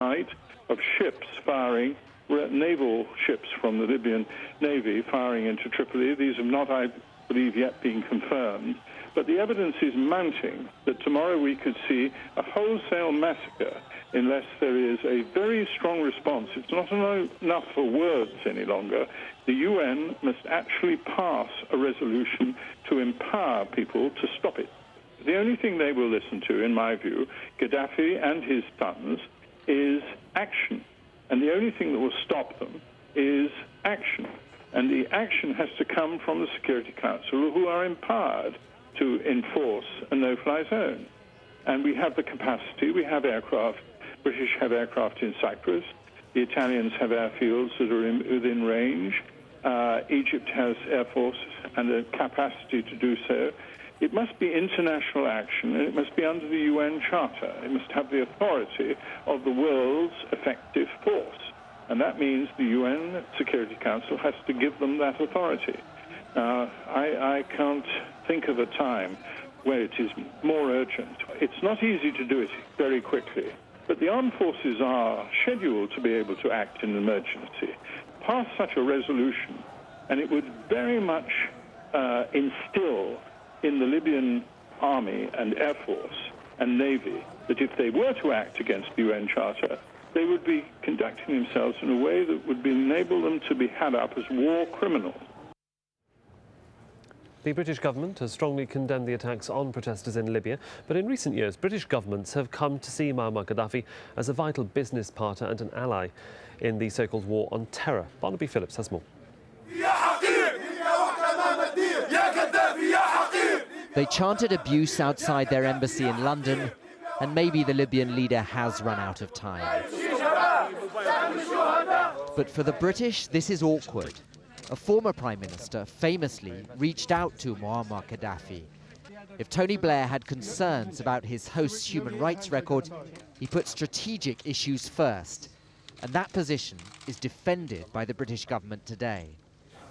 night of ships firing, naval ships from the Libyan Navy firing into Tripoli. These have not, I believe, yet been confirmed. But the evidence is mounting that tomorrow we could see a wholesale massacre unless there is a very strong response. It's not enough for words any longer. The UN must actually pass a resolution to empower people to stop it. The only thing they will listen to, in my view, Gaddafi and his sons, is action. And the only thing that will stop them is action. And the action has to come from the Security Council, who are empowered to enforce a no-fly zone. And we have the capacity, we have aircraft. British have aircraft in Cyprus. The Italians have airfields that are within range. Egypt has air force and the capacity to do so. It must be international action, and it must be under the UN Charter. It must have the authority of the world's effective force. And that means the UN Security Council has to give them that authority. I can't think of a time where it is more urgent. It's not easy to do it very quickly, but the armed forces are scheduled to be able to act in an emergency. Pass such a resolution, and it would very much instill in the Libyan army and air force and navy that if they were to act against the UN Charter, they would be conducting themselves in a way that would enable them to be had up as war criminals. The British government has strongly condemned the attacks on protesters in Libya, but in recent years, British governments have come to see Muammar Gaddafi as a vital business partner and an ally in the so-called war on terror. Barnaby Phillips has more. They chanted abuse outside their embassy in London, and maybe the Libyan leader has run out of time. But for the British, this is awkward. A former Prime Minister famously reached out to Muammar Gaddafi. If Tony Blair had concerns about his host's human rights record, he put strategic issues first. And that position is defended by the British government today.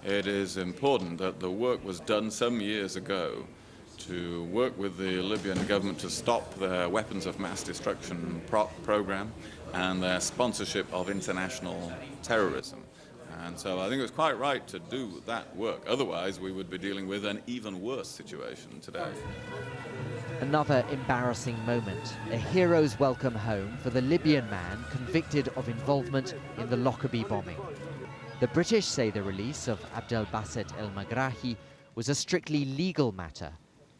It is important that the work was done some years ago to work with the Libyan government to stop their weapons of mass destruction program and their sponsorship of international terrorism. And so I think it was quite right to do that work. Otherwise, we would be dealing with an even worse situation today. Another embarrassing moment, a hero's welcome home for the Libyan man convicted of involvement in the Lockerbie bombing. The British say the release of Abdelbasset El-Magrahi was a strictly legal matter,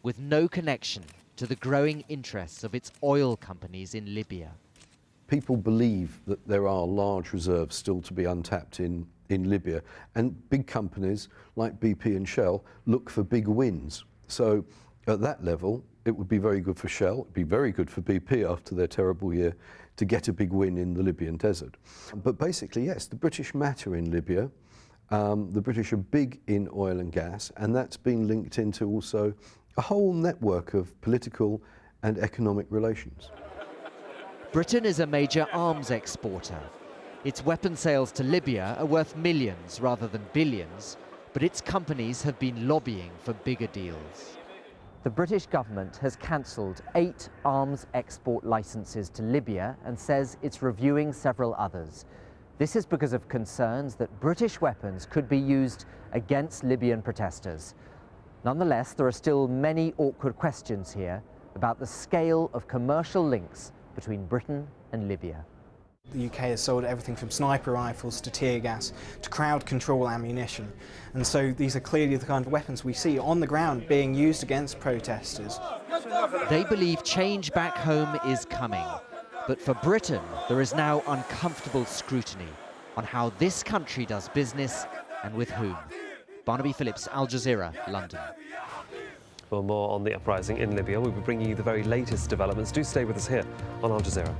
with no connection to the growing interests of its oil companies in Libya. People believe that there are large reserves still to be untapped in Libya, and big companies like BP and Shell look for big wins. So at that level, it would be very good for Shell, it would be very good for BP after their terrible year to get a big win in the Libyan desert. But basically, yes, the British matter in Libya. The British are big in oil and gas, and that's been linked into also a whole network of political and economic relations. Britain is a major arms exporter. Its weapon sales to Libya are worth millions rather than billions, but its companies have been lobbying for bigger deals. The British government has cancelled 8 arms export licenses to Libya and says it's reviewing several others. This is because of concerns that British weapons could be used against Libyan protesters. Nonetheless, there are still many awkward questions here about the scale of commercial links between Britain and Libya. The UK has sold everything from sniper rifles to tear gas to crowd control ammunition. And so these are clearly the kind of weapons we see on the ground being used against protesters. They believe change back home is coming. But for Britain, there is now uncomfortable scrutiny on how this country does business and with whom. Barnaby Phillips, Al Jazeera, London. For more on the uprising in Libya, we'll be bringing you the very latest developments. Do stay with us here on Al Jazeera.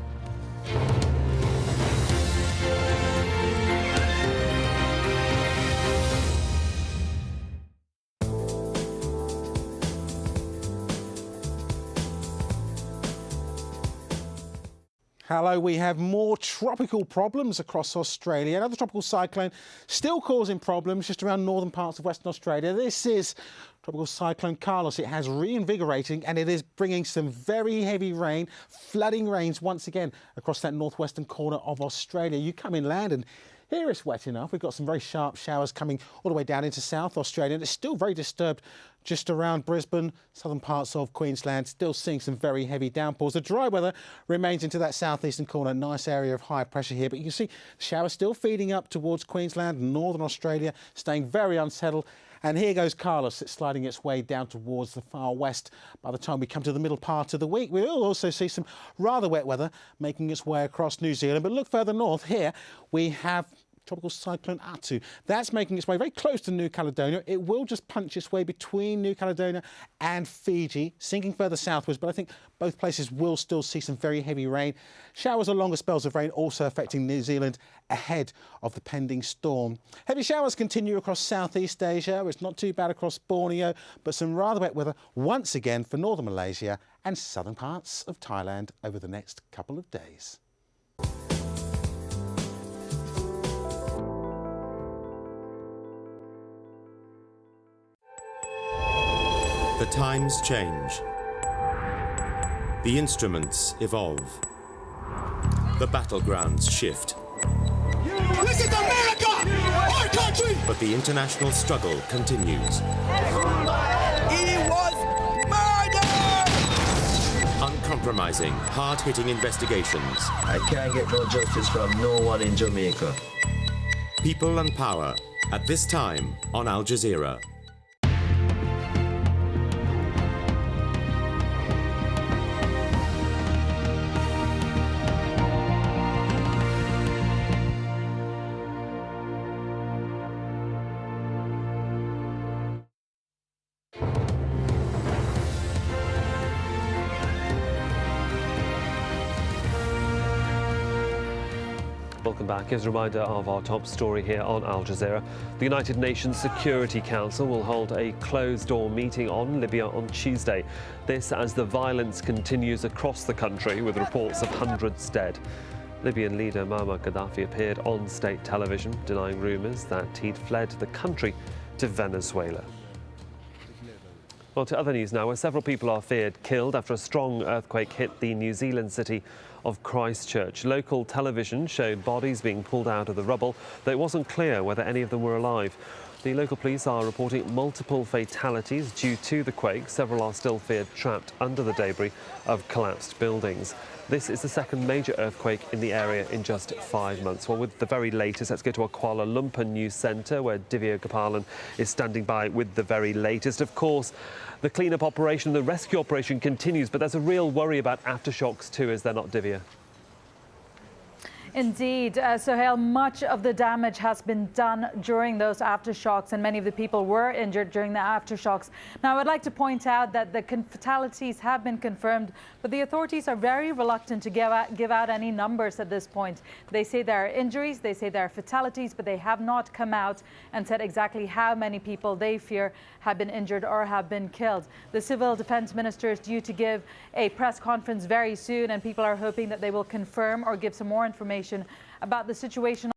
Hello, we have more tropical problems across Australia. Another tropical cyclone still causing problems just around northern parts of Western Australia. This is Tropical cyclone Carlos, it has reinvigorating and it is bringing some very heavy rain, flooding rains once again across that northwestern corner of Australia. You come inland and here it's wet enough. We've got some very sharp showers coming all the way down into South Australia, and it's still very disturbed just around Brisbane, southern parts of Queensland, still seeing some very heavy downpours. The dry weather remains into that southeastern corner, nice area of high pressure here, but you can see the showers still feeding up towards Queensland, northern Australia, staying very unsettled. And here goes Carlos, it's sliding its way down towards the far west. By the time we come to the middle part of the week, we'll also see some rather wet weather making its way across New Zealand. But look further north here, we have Tropical Cyclone Atu. That's making its way very close to New Caledonia. It will just punch its way between New Caledonia and Fiji, sinking further southwards, but I think both places will still see some very heavy rain. Showers or longer spells of rain also affecting New Zealand ahead of the pending storm. Heavy showers continue across Southeast Asia. It's not too bad across Borneo, but some rather wet weather once again for northern Malaysia and southern parts of Thailand over the next couple of days. The times change. The instruments evolve. The battlegrounds shift. This is America! Our country! But the international struggle continues. He was murdered! Uncompromising, hard-hitting investigations. I can't get no justice from no one in Jamaica. People and power, at this time on Al Jazeera. Welcome back. Here's a reminder of our top story here on Al Jazeera. The United Nations Security Council will hold a closed-door meeting on Libya on Tuesday. This as the violence continues across the country, with reports of hundreds dead. Libyan leader Muammar Gaddafi appeared on state television, denying rumours that he'd fled the country to Venezuela. Well, to other news now, where several people are feared killed after a strong earthquake hit the New Zealand city of Christchurch. Local television showed bodies being pulled out of the rubble, though it wasn't clear whether any of them were alive. The local police are reporting multiple fatalities due to the quake. Several are still feared trapped under the debris of collapsed buildings. This is the second major earthquake in the area in just 5 months. Well, with the very latest, let's go to our Kuala Lumpur news centre, where Divya Gopalan is standing by with the very latest. Of course, the clean-up operation, the rescue operation continues, but there's a real worry about aftershocks too, is there not, Divya? Indeed, Sohail, much of the damage has been done during those aftershocks, and many of the people were injured during the aftershocks. Now, I'd like to point out that the fatalities have been confirmed, but the authorities are very reluctant to give out any numbers at this point. They say there are injuries, they say there are fatalities, but they have not come out and said exactly how many people they fear have been injured or have been killed. The Civil Defence Minister is due to give a press conference very soon, and people are hoping that they will confirm or give some more information about the situation